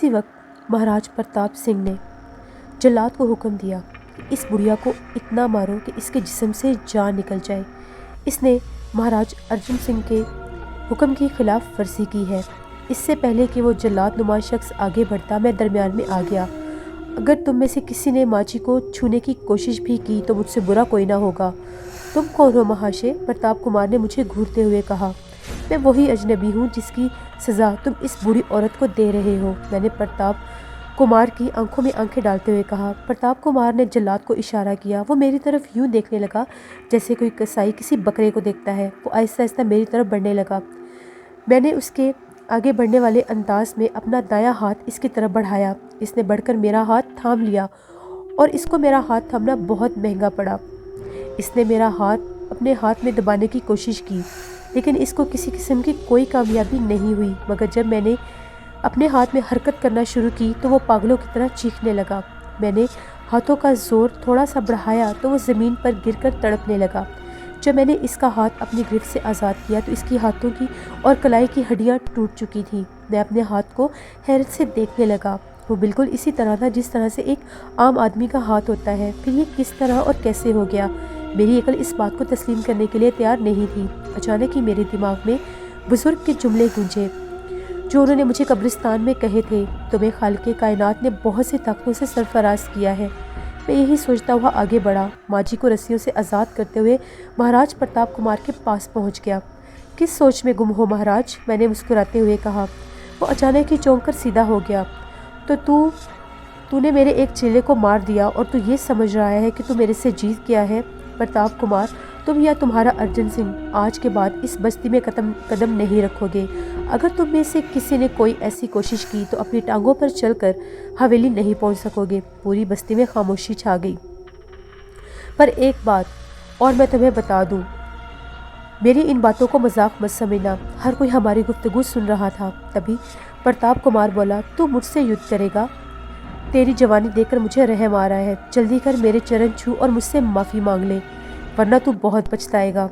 اسی وقت مہاراج پرتاپ سنگھ نے جلاد کو حکم دیا کہ اس بڑھیا کو اتنا مارو کہ اس کے جسم سے جان نکل جائے۔ اس نے مہاراج ارجن سنگھ کے حکم کی خلاف ورزی کی ہے۔ اس سے پہلے کہ وہ جلاد نما شخص آگے بڑھتا میں درمیان میں آ گیا۔ اگر تم میں سے کسی نے ماں جی کو چھونے کی کوشش بھی کی تو مجھ سے برا کوئی نہ ہوگا۔ تم کون ہو مہاشے؟ پرتاپ کمار نے مجھے گھورتے ہوئے کہا۔ میں وہی اجنبی ہوں جس کی سزا تم اس بوڑھی عورت کو دے رہے ہو، میں نے پرتاپ کمار کی آنکھوں میں آنکھیں ڈالتے ہوئے کہا۔ پرتاپ کمار نے جلاد کو اشارہ کیا۔ وہ میری طرف یوں دیکھنے لگا جیسے کوئی کسائی کسی بکرے کو دیکھتا ہے۔ وہ آہستہ آہستہ میری طرف بڑھنے لگا۔ میں نے اس کے آگے بڑھنے والے انداز میں اپنا دایاں ہاتھ اس کی طرف بڑھایا۔ اس نے بڑھ کر میرا ہاتھ تھام لیا اور اس کو میرا ہاتھ تھامنا بہت مہنگا پڑا۔ اس نے میرا ہاتھ اپنے ہاتھ میں دبانے کی کوشش کی لیکن اس کو کسی قسم کی کوئی کامیابی نہیں ہوئی، مگر جب میں نے اپنے ہاتھ میں حرکت کرنا شروع کی تو وہ پاگلوں کی طرح چیخنے لگا۔ میں نے ہاتھوں کا زور تھوڑا سا بڑھایا تو وہ زمین پر گر کر تڑپنے لگا۔ جب میں نے اس کا ہاتھ اپنی گرفت سے آزاد کیا تو اس کی ہاتھوں کی اور کلائی کی ہڈیاں ٹوٹ چکی تھیں۔ میں اپنے ہاتھ کو حیرت سے دیکھنے لگا۔ وہ بالکل اسی طرح تھا جس طرح سے ایک عام آدمی کا ہاتھ ہوتا ہے۔ پھر یہ کس طرح اور کیسے ہو گیا؟ میری عقل اس بات کو تسلیم کرنے کے لیے تیار نہیں تھی۔ اچانک ہی میرے دماغ میں بزرگ کے جملے گونجے جو انہوں نے مجھے قبرستان میں کہے تھے، تمہیں خالق کائنات نے بہت سی طاقتوں سے سرفراز کیا ہے۔ میں یہی سوچتا ہوا آگے بڑھا۔ ماں جی کو رسیوں سے آزاد کرتے ہوئے مہاراج پرتاپ کمار کے پاس پہنچ گیا۔ کس سوچ میں گم ہو مہاراج؟ میں نے مسکراتے ہوئے کہا۔ وہ اچانک ہی چونک کر سیدھا ہو گیا۔ تو نے میرے ایک چیلے کو مار دیا اور تو یہ سمجھ رہا ہے کہ تو میرے سے جیت گیا ہے؟ پرتاپ کمار، تم یا تمہارا ارجن سنگھ آج کے بعد اس بستی میں قدم نہیں رکھو گے۔ اگر تم میں سے کسی نے کوئی ایسی کوشش کی تو اپنی ٹانگوں پر چل کر حویلی نہیں پہنچ سکو گے۔ پوری بستی میں خاموشی چھا گئی۔ پر ایک بات اور میں تمہیں بتا دوں، میری ان باتوں کو مذاق مت سمجھنا۔ ہر کوئی ہماری گفتگو سن رہا تھا۔ تبھی پرتاپ کمار بولا، تو مجھ سے یدھ کرے گا؟ تیری جوانی دیکھ کر مجھے رحم آ رہا ہے۔ جلدی کر میرے چرن چھو اور مجھ سے معافی مانگ لے، ورنہ تو بہت پچھتائے گا۔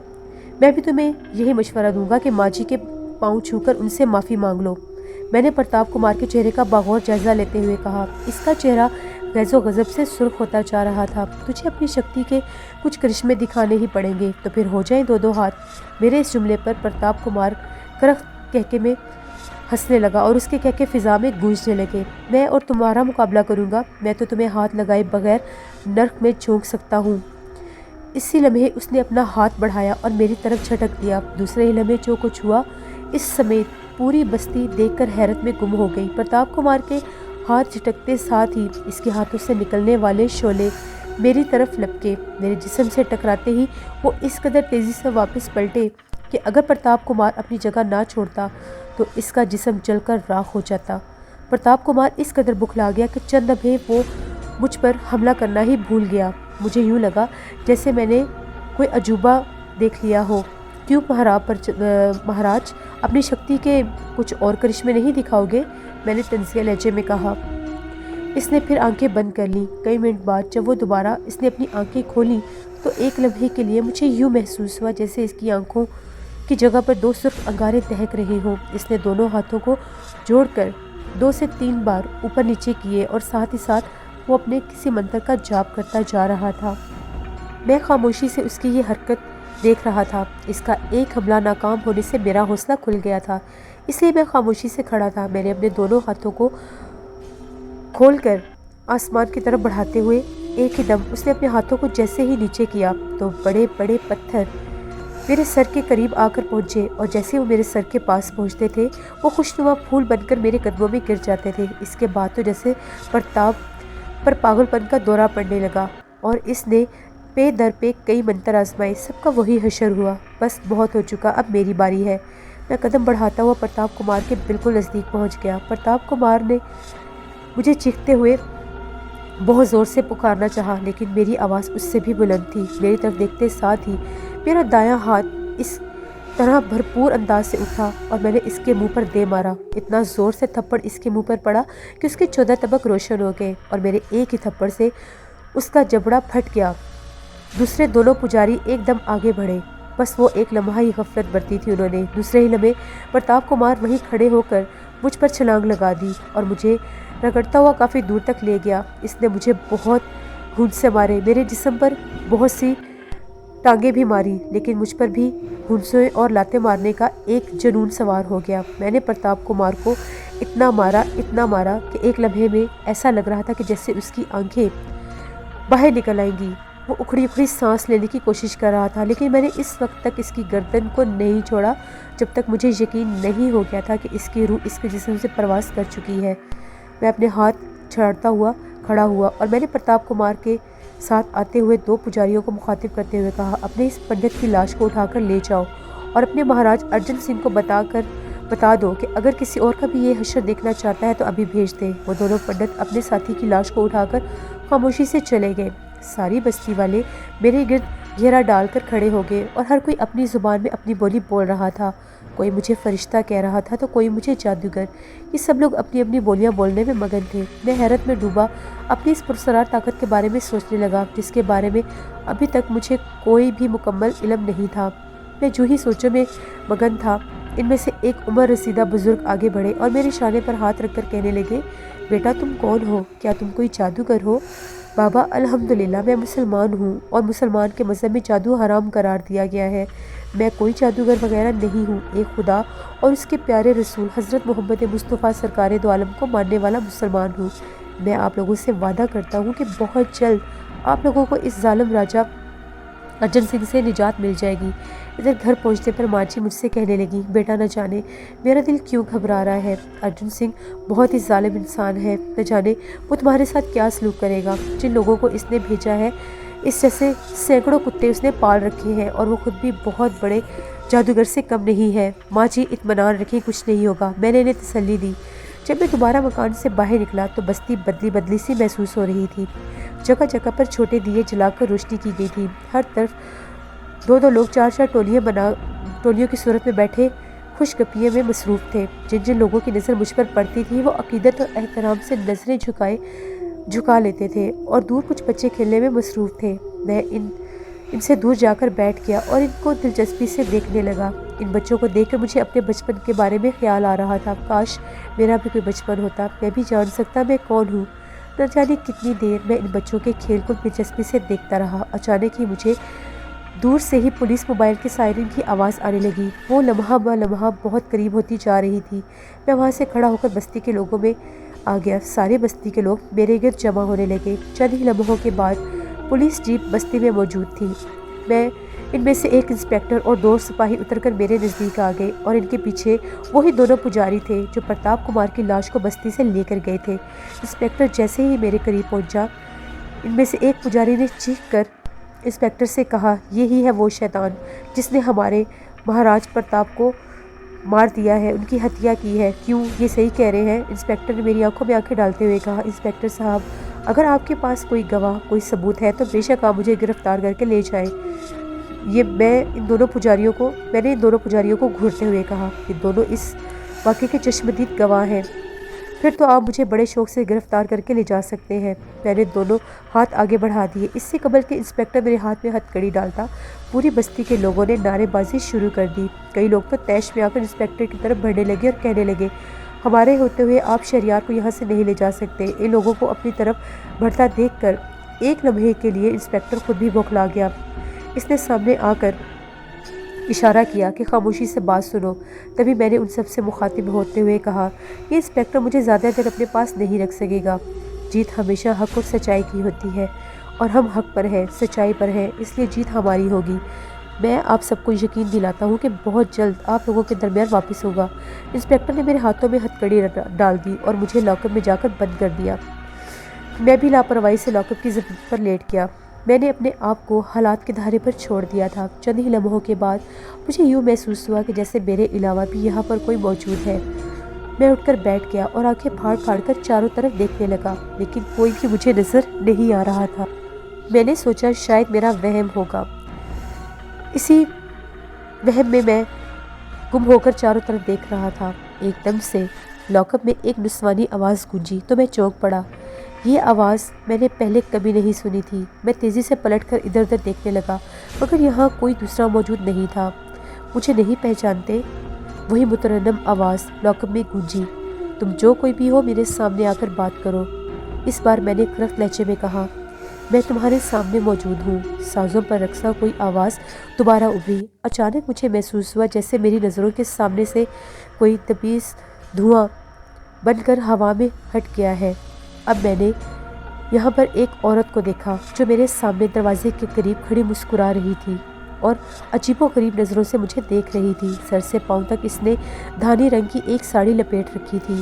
میں بھی تمہیں یہی مشورہ دوں گا کہ ماں جی کے پاؤں چھو کر ان سے معافی مانگ لو۔ میں نے پرتاپ کمار کے چہرے کا بغور جائزہ لیتے ہوئے کہا۔ اس کا چہرہ غیظ و غضب سے سرخ ہوتا جا رہا تھا۔ تجھے اپنی شکتی کے کچھ کرشمے دکھانے ہی پڑیں گے تو پھر ہو جائیں دو ہاتھ۔ میرے اس جملے پر پرتاپ کمار کرخت کہکے میں ہنسنے لگا اور اس کے کہکے فضا میں گونجنے لگے۔ میں اور تمہارا مقابلہ کروں گا؟ میں تو تمہیں ہاتھ لگائے بغیر نرک میں جھونک سکتا ہوں۔ اسی لمحے اس نے اپنا ہاتھ بڑھایا اور میری طرف جھٹک دیا۔ دوسرے ہی لمحے جو کچھ ہوا اس سمیت پوری بستی دیکھ کر حیرت میں گم ہو گئی۔ پرتاپ کمار کے ہاتھ جھٹکتے ساتھ ہی اس کے ہاتھوں سے نکلنے والے شعلے میری طرف لپکے۔ میرے جسم سے ٹکراتے ہی وہ اس قدر تیزی سے واپس پلٹے کہ اگر پرتاپ کمار اپنی جگہ نہ چھوڑتا تو اس کا جسم جل کر راکھ ہو جاتا۔ پرتاپ کمار اس قدر بکھلا گیا کہ چند لمحے وہ مجھ پر حملہ کرنا ہی بھول گیا۔ مجھے یوں لگا جیسے میں نے کوئی عجوبہ دیکھ لیا ہو۔ کیوں مہاراج، اپنی شکتی کے کچھ اور کرشمے نہیں دکھاؤ گے؟ میں نے طنزیہ لہجے میں کہا۔ اس نے پھر آنکھیں بند کر لیں۔ کئی منٹ بعد جب وہ دوبارہ اس نے اپنی آنکھیں کھولیں تو ایک لمحے کے لیے مجھے یوں محسوس ہوا جیسے اس کی آنکھوں کی جگہ پر دو سرخ انگارے دہک رہے ہوں۔ اس نے دونوں ہاتھوں کو جوڑ کر 2 سے 3 بار اوپر نیچے کیے اور ساتھ ہی ساتھ وہ اپنے کسی منتر کا جاپ کرتا جا رہا تھا۔ میں خاموشی سے اس کی یہ حرکت دیکھ رہا تھا۔ اس کا ایک حملہ ناکام ہونے سے میرا حوصلہ کھل گیا تھا، اس لیے میں خاموشی سے کھڑا تھا۔ میں نے اپنے دونوں ہاتھوں کو کھول کر آسمان کی طرف بڑھاتے ہوئے ایک ہی دم اس نے اپنے ہاتھوں کو جیسے ہی نیچے کیا تو بڑے بڑے پتھر میرے سر کے قریب آ کر پہنچے اور جیسے وہ میرے سر کے پاس پہنچتے تھے وہ خوشنما پھول بن کر میرے قدموں میں گر جاتے تھے۔ اس کے بعد تو جیسے پرتاپ پر پاگل پن کا دورہ پڑنے لگا اور اس نے پے در پہ کئی منتر آزمائے۔ سب کا وہی حشر ہوا۔ بس بہت ہو چکا، اب میری باری ہے۔ میں قدم بڑھاتا ہوا پرتاپ کمار کے بالکل نزدیک پہنچ گیا۔ پرتاپ کمار نے مجھے چیختے ہوئے بہت زور سے پکارنا چاہا لیکن میری آواز اس سے بھی بلند تھی۔ میری طرف دیکھتے ساتھ ہی میرا دایاں ہاتھ اس طرح بھرپور انداز سے اٹھا اور میں نے اس کے منہ پر دے مارا۔ اتنا زور سے تھپڑ اس کے منہ پر پڑا کہ اس کے 14 طبق روشن ہو گئے اور میرے ایک ہی تھپڑ سے اس کا جبڑا پھٹ گیا۔ دوسرے دونوں پجاری ایک دم آگے بڑھے۔ بس وہ ایک لمحہ ہی غفلت برتی تھی انہوں نے۔ دوسرے ہی لمحے پرتاپ کمار وہیں کھڑے ہو کر مجھ پر چھلانگ لگا دی اور مجھے رگڑتا ہوا کافی دور تک لے گیا۔ اس نے مجھے بہت ہونسے مارے، میرے جسم پر بہت سی ٹانگیں بھی ماری، لیکن مجھ پر بھی ہونسے اور لاتیں مارنے کا ایک جنون سوار ہو گیا۔ میں نے پرتاپ کمار کو اتنا مارا کہ ایک لمحے میں ایسا لگ رہا تھا کہ جیسے اس کی آنکھیں باہر نکل آئیں گی۔ وہ اکھڑی سانس لینے کی کوشش کر رہا تھا، لیکن میں نے اس وقت تک اس کی گردن کو نہیں چھوڑا جب تک مجھے یقین نہیں ہو گیا تھا کہ اس کی روح اس کے جسم سے پرواز کر چکی ہے۔ میں اپنے ہاتھ چھڑاتا ہوا کھڑا ہوا اور میں نے پرتاپ کمار کے ساتھ آتے ہوئے 2 پجاریوں کو مخاطب کرتے ہوئے کہا، اپنے اس پنڈت کی لاش کو اٹھا کر لے جاؤ اور اپنے مہاراج ارجن سنگھ کو بتا دو کہ اگر کسی اور کا بھی یہ حشر دیکھنا چاہتا ہے تو ابھی بھیج دے۔ وہ دونوں پنڈت اپنے ساتھی کی لاش کو اٹھا کر خاموشی سے چلے گئے۔ ساری بستی والے میرے گرد گھیرا ڈال کر کھڑے ہو گئے اور ہر کوئی اپنی زبان میں اپنی بولی بول رہا تھا۔ کوئی مجھے فرشتہ کہہ رہا تھا تو کوئی مجھے جادوگر۔ یہ سب لوگ اپنی اپنی بولیاں بولنے میں مگن تھے۔ میں حیرت میں ڈوبا اپنی اس پرسرار طاقت کے بارے میں سوچنے لگا جس کے بارے میں ابھی تک مجھے کوئی بھی مکمل علم نہیں تھا۔ میں جو ہی سوچوں میں مگن تھا، ان میں سے ایک عمر رسیدہ بزرگ آگے بڑھے اور میرے شانے پر ہاتھ رکھ کر کہنے لگے، بیٹا تم کون ہو؟ کیا تم کوئی جادوگر ہو؟ بابا الحمدللہ میں مسلمان ہوں اور مسلمان کے مذہب میں جادو حرام قرار دیا گیا ہے۔ میں کوئی جادوگر وغیرہ نہیں ہوں، ایک خدا اور اس کے پیارے رسول حضرت محمد مصطفیٰ سرکار دو عالم کو ماننے والا مسلمان ہوں۔ میں آپ لوگوں سے وعدہ کرتا ہوں کہ بہت جلد آپ لوگوں کو اس ظالم راجہ ارجن سنگھ سے نجات مل جائے گی۔ ادھر گھر پہنچنے پر ماں جی مجھ سے کہنے لگی، بیٹا نہ جانے میرا دل کیوں گھبرا رہا ہے، ارجن سنگھ بہت ہی ظالم انسان ہے، نہ جانے وہ تمہارے ساتھ کیا سلوک کرے گا۔ جن لوگوں کو اس نے بھیجا ہے، اس جیسے سینکڑوں کتے اس نے پال رکھے ہیں اور وہ خود بھی بہت بڑے جادوگر سے کم نہیں ہے۔ ماں جی اطمینان رکھیں، کچھ نہیں ہوگا، میں نے انہیں تسلی دی۔ جب میں دوبارہ مکان سے باہر نکلا تو بستی بدلی بدلی سی محسوس ہو رہی تھی۔ جگہ جگہ پر چھوٹے دیے جلا کر روشنی کی گئی تھی۔ ہر طرف 2 لوگ 4 ٹولیوں کی صورت میں بیٹھے خوش گپیوں میں مصروف تھے۔ جن جن لوگوں کی نظر مجھ پر پڑتی تھی وہ عقیدت اور احترام سے نظریں جھکا لیتے تھے اور دور کچھ بچے کھیلنے میں مصروف تھے۔ میں ان سے دور جا کر بیٹھ گیا اور ان کو دلچسپی سے دیکھنے لگا۔ ان بچوں کو دیکھ کر مجھے اپنے بچپن کے بارے میں خیال آ رہا تھا، کاش میرا بھی کوئی بچپن ہوتا، میں بھی جان سکتا میں کون ہوں۔ نہ جانے کتنی دیر میں ان بچوں کے کھیل کو دلچسپی سے دیکھتا رہا۔ اچانک ہی مجھے دور سے ہی پولیس موبائل کے سائرن کی آواز آنے لگی۔ وہ لمحہ بہ لمحہ بہت قریب ہوتی جا رہی تھی۔ میں وہاں سے کھڑا ہو کر بستی کے لوگوں میں آ گیا۔ سارے بستی کے لوگ میرے گرد جمع ہونے لگے۔ چند ہی لمحوں کے بعد پولیس جیپ بستی میں موجود تھی۔ ان میں سے ایک انسپکٹر اور 2 سپاہی اتر کر میرے نزدیک آ گئے اور ان کے پیچھے وہی 2 پجاری تھے جو پرتاپ کمار کی لاش کو بستی سے لے کر گئے تھے۔ انسپکٹر جیسے ہی میرے قریب پہنچا، ان میں سے ایک پجاری نے چیخ کر انسپکٹر سے کہا، یہی ہے وہ شیطان جس نے ہمارے مہاراج پرتاپ کو مار دیا ہے، ان کی ہتیا کی ہے۔ کیوں، یہ صحیح کہہ رہے ہیں؟ انسپکٹر نے میری آنکھوں میں آنکھیں ڈالتے ہوئے کہا، انسپکٹر صاحب اگر آپ کے پاس کوئی گواہ، کوئی ثبوت ہے تو بے شک آپ مجھے گرفتار کر کے لے جائیں۔ میں نے ان دونوں پجاریوں کو گھورتے ہوئے کہا، یہ دونوں اس واقعے کے چشمدید گواہ ہیں، پھر تو آپ مجھے بڑے شوق سے گرفتار کر کے لے جا سکتے ہیں۔ میں نے دونوں ہاتھ آگے بڑھا دیے۔ اس سے قبل کہ انسپکٹر میرے ہاتھ میں ہتھ کڑی ڈالتا، پوری بستی کے لوگوں نے نعرے بازی شروع کر دی۔ کئی لوگ تو طیش میں آ کر انسپکٹر کی طرف بڑھنے لگے اور کہنے لگے، ہمارے ہوتے ہوئے آپ شہریار کو یہاں سے نہیں لے جا سکتے۔ ان لوگوں کو اپنی طرف بڑھتا دیکھ کر ایک لمحے کے لیے انسپکٹر خود بھی بوکھلا گیا۔ اس نے سامنے آ کر اشارہ کیا کہ خاموشی سے بات سنو۔ تبھی میں نے ان سب سے مخاطب ہوتے ہوئے کہا، یہ انسپکٹر مجھے زیادہ دیر اپنے پاس نہیں رکھ سکے گا۔ جیت ہمیشہ حق اور سچائی کی ہوتی ہے اور ہم حق پر ہیں، سچائی پر ہیں، اس لیے جیت ہماری ہوگی۔ میں آپ سب کو یقین دلاتا ہوں کہ بہت جلد آپ لوگوں کے درمیان واپس ہوگا۔ انسپکٹر نے میرے ہاتھوں میں ہتھ کڑی ڈال دی اور مجھے لاک اپ میں جا کر بند کر دیا۔ میں بھی لاپرواہی سے لاک اپ کی زمین پر لیٹ گیا۔ میں نے اپنے آپ کو حالات کے دھارے پر چھوڑ دیا تھا۔ چند ہی لمحوں کے بعد مجھے یوں محسوس ہوا کہ جیسے میرے علاوہ بھی یہاں پر کوئی موجود ہے۔ میں اٹھ کر بیٹھ گیا اور آنکھیں پھاڑ پھاڑ کر چاروں طرف دیکھنے لگا، لیکن کوئی بھی مجھے نظر نہیں آ رہا تھا۔ میں نے سوچا شاید میرا وہم ہوگا۔ اسی وہم میں گم ہو کر چاروں طرف دیکھ رہا تھا۔ ایک دم سے لاک اپ میں ایک نسوانی آواز گونجی تو میں چونک پڑا۔ یہ آواز میں نے پہلے کبھی نہیں سنی تھی۔ میں تیزی سے پلٹ کر ادھر ادھر دیکھنے لگا، مگر یہاں کوئی دوسرا موجود نہیں تھا۔ مجھے نہیں پہچانتے؟ وہی مترنم آواز لاک اپ میں گونجی، تم جو کوئی بھی ہو میرے سامنے آ کر بات کرو۔ اس بار میں نے کرخت لہجے میں کہا، میں تمہارے سامنے موجود ہوں۔ سازوں پر رقصہ کوئی آواز دوبارہ ابھری۔ اچانک مجھے محسوس ہوا جیسے میری نظروں کے سامنے سے کوئی تیز دھواں بن کر ہوا میں ہٹ گیا ہے۔ اب میں نے یہاں پر ایک عورت کو دیکھا جو میرے سامنے دروازے کے قریب کھڑی مسکرا رہی تھی اور عجیب و غریب نظروں سے مجھے دیکھ رہی تھی۔ سر سے پاؤں تک اس نے دھانی رنگ کی ایک ساڑی لپیٹ رکھی تھی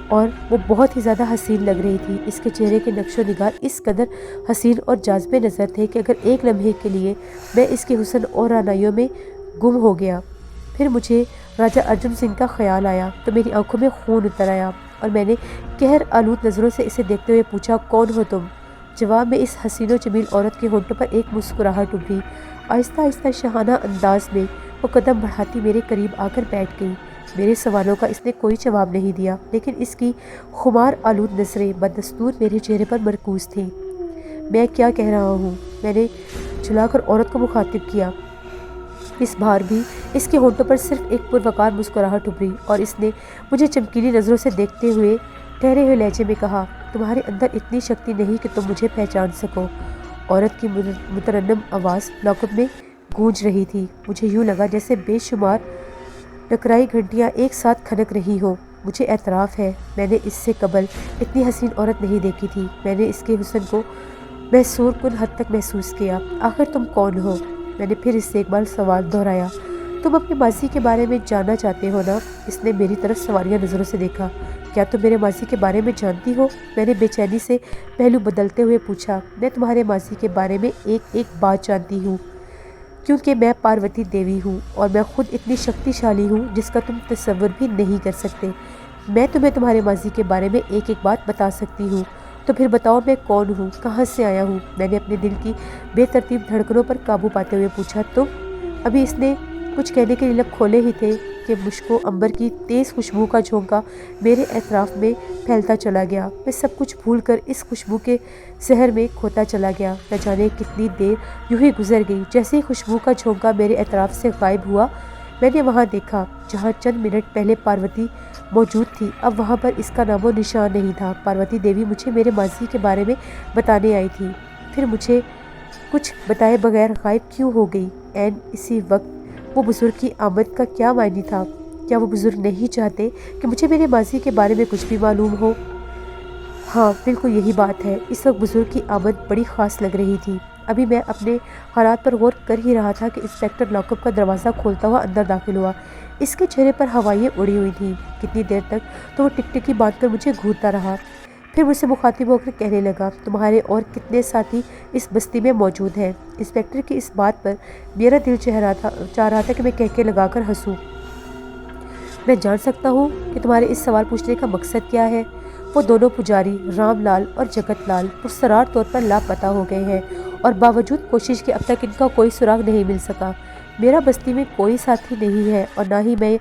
اور وہ بہت ہی زیادہ حسین لگ رہی تھی۔ اس کے چہرے کے نقش و نگار اس قدر حسین اور جاذب نظر تھے کہ اگر ایک لمحے کے لیے میں اس کے حسن اور رعنائیوں میں گم ہو گیا پھر مجھے راجہ ارجن سنگھ کا خیال آیا تو میری آنکھوں میں خون اتر آیا اور میں نے قہر آلود نظروں سے اسے دیکھتے ہوئے پوچھا، کون ہو تم؟ جواب میں اس حسین و جمیل عورت کے ہونٹوں پر ایک مسکراہٹ ابھری۔ آہستہ آہستہ شاہانہ انداز میں وہ قدم بڑھاتی میرے قریب آ کر بیٹھ گئی۔ میرے سوالوں کا اس نے کوئی جواب نہیں دیا لیکن اس کی خمار آلود نظریں بدستور میرے چہرے پر مرکوز تھیں۔ میں کیا کہہ رہا ہوں؟ میں نے جھلا کر عورت کو مخاطب کیا۔ اس بار بھی اس کے ہونٹوں پر صرف ایک پروقار مسکراہٹ ابھری اور اس نے مجھے چمکیلی نظروں سے دیکھتے ہوئے ٹھہرے ہوئے لہجے میں کہا، تمہارے اندر اتنی شکتی نہیں کہ تم مجھے پہچان سکو۔ عورت کی مترنم آواز لاک اپ میں گونج رہی تھی۔ مجھے یوں لگا جیسے بے شمار ٹکرائی گھنٹیاں ایک ساتھ کھنک رہی ہوں۔ مجھے اعتراف ہے میں نے اس سے قبل اتنی حسین عورت نہیں دیکھی تھی۔ میں نے اس کے حسن کو محصور کن حد تک محسوس کیا۔ آخر تم کون ہو؟ میں نے پھر اس سے ایک بار سوال دہرایا۔ تم اپنے ماضی کے بارے میں جاننا چاہتے ہو نا؟ اس نے میری طرف سوالیہ نظروں سے دیکھا۔ کیا تم میرے ماضی کے بارے میں جانتی ہو؟ میں نے بے چینی سے پہلو بدلتے ہوئے پوچھا۔ میں تمہارے ماضی کے بارے میں ایک بات جانتی ہوں کیونکہ میں پاروتی دیوی ہوں اور میں خود اتنی شکتی شالی ہوں جس کا تم تصور بھی نہیں کر سکتے۔ میں تمہیں تمہارے ماضی کے بارے میں ایک بات بتا سکتی ہوں۔ تو پھر بتاؤ میں کون ہوں، کہاں سے آیا ہوں؟ میں نے اپنے دل کی بے ترتیب دھڑکنوں پر قابو پاتے ہوئے پوچھا۔ تم؟ ابھی اس نے کچھ کہنے کے لیے لب کھولے ہی تھے کہ مشک و عنبر کی تیز خوشبو کا جھونکا میرے اطراف میں پھیلتا چلا گیا۔ میں سب کچھ بھول کر اس خوشبو کے زہر میں کھوتا چلا گیا۔ نہ جانے کتنی دیر یوں ہی گزر گئی۔ جیسے ہی خوشبو کا جھونکا میرے اطراف سے غائب ہوا میں نے وہاں دیکھا جہاں چند منٹ پہلے پاروتی موجود تھی، اب وہاں پر اس کا نام و نشان نہیں تھا۔ پاروتی دیوی مجھے میرے ماضی کے بارے میں بتانے آئی تھی، پھر مجھے کچھ بتائے بغیر غائب کیوں ہو گئی؟ عین اسی وقت وہ بزرگ کی آمد کا کیا معنی تھا؟ کیا وہ بزرگ نہیں چاہتے کہ مجھے میرے ماضی کے بارے میں کچھ بھی معلوم ہو؟ ہاں بالکل یہی بات ہے۔ اس وقت بزرگ کی آمد بڑی خاص لگ رہی تھی۔ ابھی میں اپنے حالات پر غور کر ہی رہا تھا کہ انسپکٹر لاک اپ کا دروازہ کھولتا ہوا اندر داخل ہوا۔ اس کے چہرے پر ہوائیں اڑی ہوئی تھیں۔ کتنی دیر تک تو وہ ٹکٹکی باندھ کر مجھے گھورتا رہا، پھر مجھ سے مخاطب ہو کر کہنے لگا، تمہارے اور کتنے ساتھی اس بستی میں موجود ہیں؟ انسپکٹر کی اس بات پر میرا دل چاہ رہا تھا کہ میں کہکے لگا کر ہنسوں۔ میں جان سکتا ہوں کہ تمہارے اس سوال پوچھنے کا مقصد کیا ہے؟ وہ دونوں پجاری رام لال اور جگت لال پرسرار طور پر لاپتہ ہو گئے ہیں اور باوجود کوشش کے اب تک ان کا کوئی سراغ نہیں مل سکا۔ میرا بستی میں کوئی ساتھی نہیں ہے اور نہ ہی میں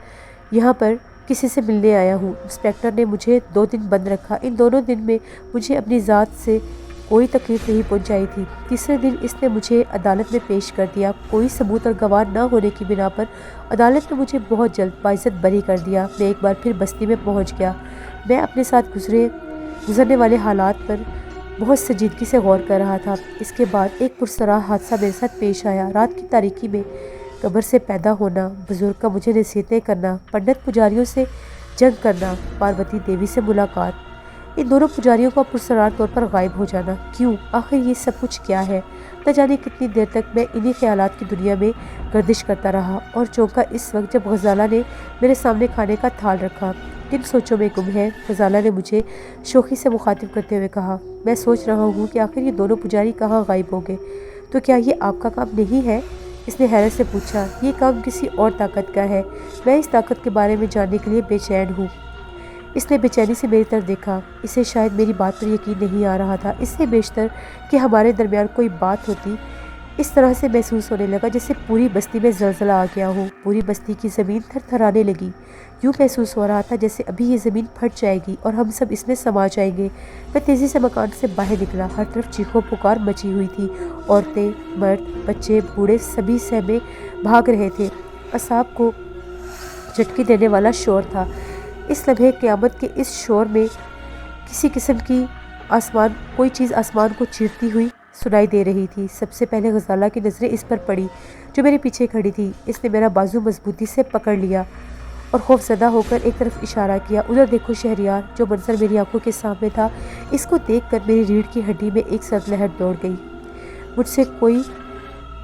یہاں پر کسی سے ملنے آیا ہوں۔ انسپکٹر نے مجھے 2 دن بند رکھا۔ ان دونوں دن میں مجھے اپنی ذات سے کوئی تکلیف نہیں پہنچائی تھی۔ تیسرے دن اس نے مجھے عدالت میں پیش کر دیا۔ کوئی ثبوت اور گواہ نہ ہونے کی بنا پر عدالت نے مجھے بہت جلد باعزت بری کر دیا۔ میں ایک بار پھر بستی میں پہنچ گیا۔ میں اپنے ساتھ گزرنے والے حالات پر بہت سنجیدگی سے غور کر رہا تھا۔ اس کے بعد ایک پرسرار حادثہ میرے ساتھ پیش آیا۔ رات کی تاریکی میں قبر سے پیدا ہونا، بزرگ کا مجھے نصیحتیں کرنا، پنڈت پجاریوں سے جنگ کرنا، پاروتی دیوی سے ملاقات، ان دونوں پجاریوں کا پرسرار طور پر غائب ہو جانا۔ کیوں؟ آخر یہ سب کچھ کیا ہے؟ نہ جانے کتنی دیر تک میں انہی خیالات کی دنیا میں گردش کرتا رہا اور چونکا اس وقت جب غزالہ نے میرے سامنے کھانے کا تھال رکھا۔ کن سوچوں میں گم ہے؟ غزالہ نے مجھے شوخی سے مخاطب کرتے ہوئے کہا۔ میں سوچ رہا ہوں کہ آخر یہ دونوں پجاری کہاں غائب ہو گئے۔ تو کیا یہ آپ کا کام نہیں ہے؟ اس نے حیرت سے پوچھا۔ یہ کام کسی اور طاقت کا ہے، میں اس طاقت کے بارے میں جاننے کے لیے بے چین ہوں۔ اس نے بے چینی سے میری طرف دیکھا۔ اسے شاید میری بات پر یقین نہیں آ رہا تھا، اس سے بیشتر کہ ہمارے درمیان کوئی بات ہوتی۔ اس طرح سے محسوس ہونے لگا جیسے پوری بستی میں زلزلہ آ گیا ہو، پوری بستی کی زمین تھر تھرانے لگی۔ یوں محسوس ہو رہا تھا جیسے ابھی یہ زمین پھٹ جائے گی اور ہم سب اس میں سما جائیں گے۔ میں تیزی سے مکان سے باہر نکلا۔ ہر طرف چیخو پکار مچی ہوئی تھی۔ عورتیں، مرد، بچے، بوڑھے سبھی سہمے بھاگ رہے تھے۔ اعصاب کو جھٹکے دینے والا شور تھا۔ اس لمحے قیامت کے اس شور میں کسی قسم کی کوئی چیز آسمان کو چیرتی ہوئی سنائی دے رہی تھی۔ سب سے پہلے غزالہ کی نظریں اس پر پڑی جو میرے پیچھے کھڑی تھی۔ اس نے میرا بازو مضبوطی سے پکڑ لیا اور خوف زدہ ہو کر ایک طرف اشارہ کیا۔ ادھر دیکھو شہریار۔ جو منظر میری آنکھوں کے سامنے تھا، اس کو دیکھ کر میری ریڑھ کی ہڈی میں ایک سرد لہر دوڑ گئی۔ مجھ سے کوئی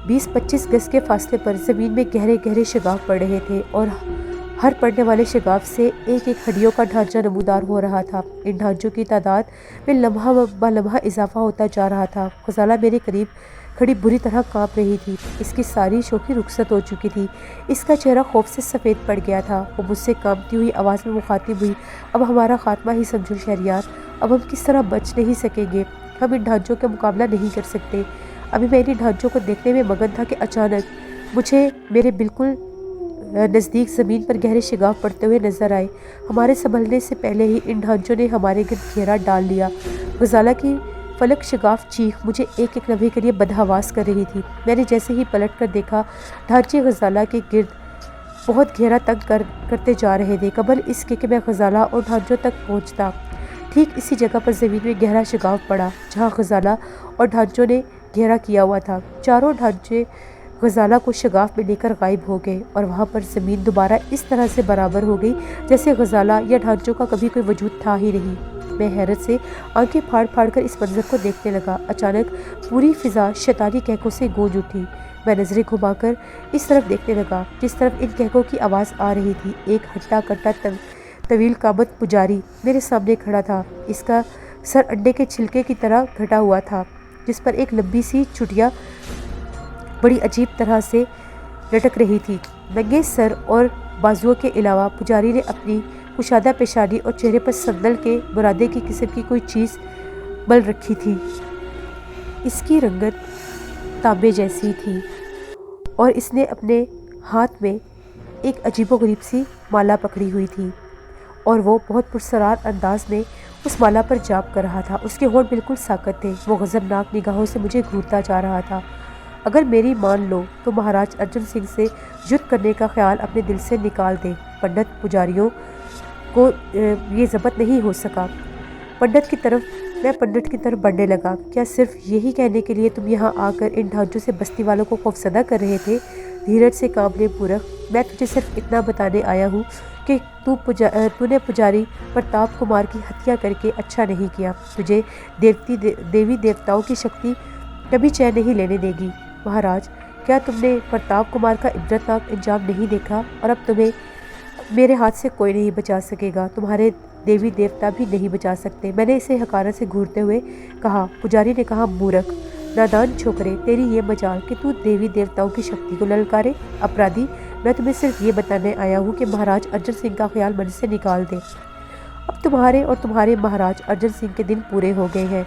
20-25 گز کے فاصلے پر زمین میں گہرے گہرے شگاف پڑ رہے تھے اور ہر پڑنے والے شگاف سے ایک ایک ہڈیوں کا ڈھانچہ نمودار ہو رہا تھا۔ ان ڈھانچوں کی تعداد میں لمحہ بہ لمحہ اضافہ ہوتا جا رہا تھا۔ غزالہ میرے قریب کھڑی بری طرح کانپ رہی تھی۔ اس کی ساری شوخی رخصت ہو چکی تھی۔ اس کا چہرہ خوف سے سفید پڑ گیا تھا۔ وہ مجھ سے کانپتی ہوئی آواز میں مخاطب ہوئی، اب ہمارا خاتمہ ہی سمجھو شہریار۔ اب ہم کس طرح بچ نہیں سکیں گے؟ ہم ان ڈھانچوں کا مقابلہ نہیں کر سکتے۔ ابھی میں ان ڈھانچوں کو دیکھنے میں مگن تھا کہ اچانک مجھے میرے بالکل نزدیک زمین پر گہرے شگاف پڑتے ہوئے نظر آئے۔ ہمارے سنبھلنے سے پہلے ہی ان ڈھانچوں نے ہمارے گرد گھیرا ڈال لیا۔ غزالہ کی فلک شگاف چیخ مجھے ایک ایک لمحے کے لیے بدحواس کر رہی تھی۔ میں نے جیسے ہی پلٹ کر دیکھا، ڈھانچے غزالہ کے گرد بہت گہرا تنگ کرتے جا رہے تھے، قبل اس کے کہ میں غزالہ اور ڈھانچوں تک پہنچتا۔ ٹھیک اسی جگہ پر زمین میں گہرا شگاف پڑا جہاں غزالہ اور ڈھانچوں نے گھیرا کیا ہوا تھا۔ چاروں ڈھانچے غزالہ کو شگاف میں لے کر غائب ہو گئے اور وہاں پر زمین دوبارہ اس طرح سے برابر ہو گئی جیسے غزالہ یا ڈھانچوں کا کبھی کوئی وجود تھا ہی نہیں۔ میں حیرت سے آنکھیں پھاڑ پھاڑ کر اس منظر کو دیکھنے لگا۔ اچانک پوری فضا شیطانی کہکوں سے گونج اٹھی۔ میں نظریں گھما کر اس طرف دیکھنے لگا جس طرف ان کہکوں کی آواز آ رہی تھی۔ ایک ہٹا کٹا طویل قامت پجاری میرے سامنے کھڑا تھا۔ اس کا سر انڈے کے چھلکے کی طرح گھٹا ہوا تھا جس پر ایک لمبی سی چٹیا بڑی عجیب طرح سے لٹک رہی تھی۔ ننگے سر اور بازوؤں کے علاوہ پجاری نے اپنی کشادہ پیشانی اور چہرے پر سندل کے برادے کی قسم کی کوئی چیز مل رکھی تھی۔ اس کی رنگت تانبے جیسی تھی اور اس نے اپنے ہاتھ میں ایک عجیب و غریب سی مالا پکڑی ہوئی تھی اور وہ بہت پرسرار انداز میں اس مالا پر جاپ کر رہا تھا۔ اس کے ہونٹ بالکل ساکت تھے۔ وہ غضبناک نگاہوں سے مجھے گھورتا جا رہا تھا۔ اگر میری مان لو تو مہاراج ارجن سنگھ سے یدھ کرنے کا خیال اپنے دل سے نکال دے۔ پنڈت پجاریوں کو یہ ضبط نہیں ہو سکا۔ میں پنڈت کی طرف بڑھنے لگا۔ کیا صرف یہی کہنے کے لیے تم یہاں آ کر ان ڈھانچوں سے بستی والوں کو خوفزدہ کر رہے تھے؟ دھیرج سے کام لے پورخ، میں تجھے صرف اتنا بتانے آیا ہوں کہ تو نے پجاری پرتاپ کمار کی ہتیا کر کے اچھا نہیں کیا۔ تجھے دیوی دیوتاؤں کی شکتی کبھی چین نہیں لینے دے گی۔ مہاراج، کیا تم نے پرتاپ کمار کا عبرتناک انجام نہیں دیکھا؟ اور اب تمہیں میرے ہاتھ سے کوئی نہیں بچا سکے گا، تمہارے دیوی دیوتا بھی نہیں بچا سکتے۔ میں نے اسے حقارت سے گھورتے ہوئے کہا۔ پجاری نے کہا، مورخ، نادان چھوکرے، تیری یہ مجال کہ تو دیوی دیوتاؤں کی شکتی کو للکارے؟ اپرادھی، میں تمہیں صرف یہ بتانے آیا ہوں کہ مہاراج ارجن سنگھ کا خیال من سے نکال دے۔ اب تمہارے اور تمہارے مہاراج ارجن سنگھ کے دن پورے ہو گئے ہیں۔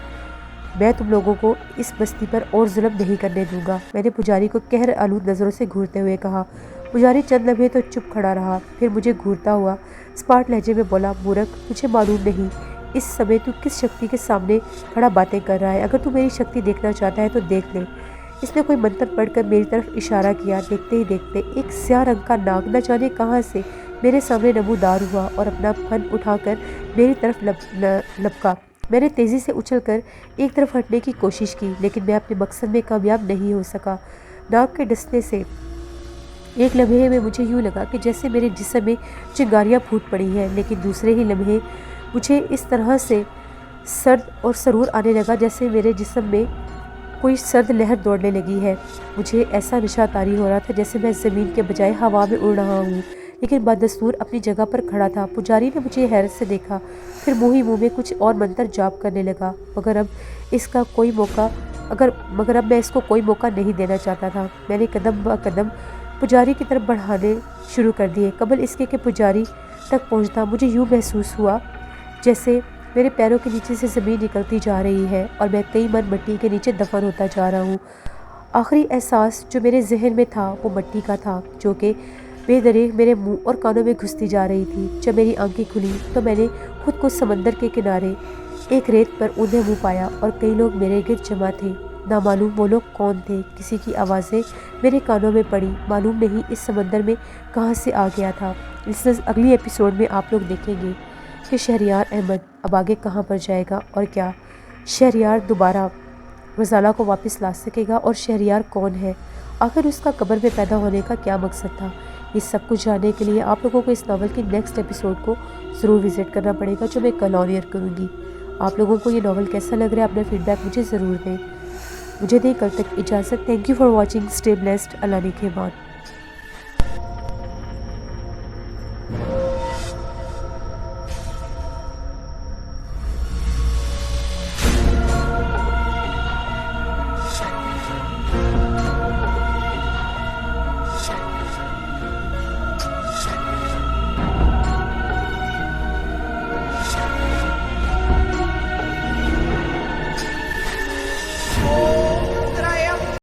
میں تم لوگوں کو اس بستی پر اور ظلم نہیں کرنے دوں گا۔ میں نے پجاری کو قہر آلود نظروں سے گھورتے ہوئے کہا۔ پجاری چند لمحے تو چپ کھڑا رہا، پھر مجھے گھورتا ہوا اسپاٹ لہجے میں بولا، مورخ، تجھے معلوم نہیں اس سمے تو کس شکتی کے سامنے کھڑا باتیں کر رہا ہے۔ اگر تو میری شکتی دیکھنا چاہتا ہے تو دیکھ لے۔ اس نے کوئی منتر پڑھ کر میری طرف اشارہ کیا۔ دیکھتے ہی دیکھتے ایک سیاہ رنگ کا ناگ نہ جانے کہاں سے میرے سامنے نمودار ہوا اور اپنا پھن اٹھا کر میری طرف لپکا۔ میں نے تیزی سے اچھل کر ایک طرف ہٹنے کی کوشش کی لیکن میں اپنے مقصد میں کامیاب نہیں ہو سکا۔ ناگ کے ڈسنے سے ایک لمحے میں مجھے یوں لگا کہ جیسے میرے جسم میں چنگاریاں پھوٹ پڑی ہیں، لیکن دوسرے ہی لمحے مجھے اس طرح سے سرد اور سرور آنے لگا جیسے میرے جسم میں کوئی سرد لہر دوڑنے لگی ہے۔ مجھے ایسا نشہ طاری ہو رہا تھا جیسے میں زمین کے بجائے ہوا میں اڑ رہا ہوں، لیکن بدستور اپنی جگہ پر کھڑا تھا۔ پجاری نے مجھے حیرت سے دیکھا، پھر منہ ہی منہ میں کچھ اور منتر جاپ کرنے لگا، مگر اب میں اس کو کوئی موقع نہیں دینا چاہتا تھا۔ میں نے قدم با قدم پجاری کی طرف بڑھانے شروع کر دیے۔ قبل اس کے کہ پجاری تک پہنچتا مجھے یوں محسوس ہوا جیسے میرے پیروں کے نیچے سے زمین نکلتی جا رہی ہے اور میں کئی من مٹی کے نیچے دفن ہوتا جا رہا ہوں۔ آخری احساس جو میرے ذہن میں تھا وہ مٹی کا تھا جو کہ بے دریغ میرے منہ اور کانوں میں گھستی جا رہی تھی۔ جب میری آنکھیں کھلی تو میں نے خود کو سمندر کے کنارے ایک ریت پر اوندھے منہ پایا اور کئی لوگ میرے گرد جمع تھے۔ نامعلوم وہ لوگ کون تھے؟ کسی کی آوازیں میرے کانوں میں پڑی، معلوم نہیں اس سمندر میں کہاں سے آ گیا تھا۔ اگلی ایپیسوڈ میں آپ لوگ دیکھیں گے کہ شہریار احمد اب آگے کہاں پر جائے گا، اور کیا شہریار دوبارہ غزالہ کو واپس لا سکے گا، اور شہریار کون ہے، آخر اس کا قبر میں پیدا ہونے کا کیا مقصد تھا۔ یہ سب کچھ جاننے کے لیے آپ لوگوں کو اس ناول کی نیکسٹ ایپیسوڈ کو ضرور وزٹ کرنا پڑے گا، جو میں کل آن ایئر کروں گی۔ آپ لوگوں کو یہ ناول کیسا لگ رہا ہے، اپنا فیڈ بیک مجھے ضرور دیں۔ مجھے دیں کل تک اجازت۔ Thank you for watching, stay blessed, Allah نگہبان۔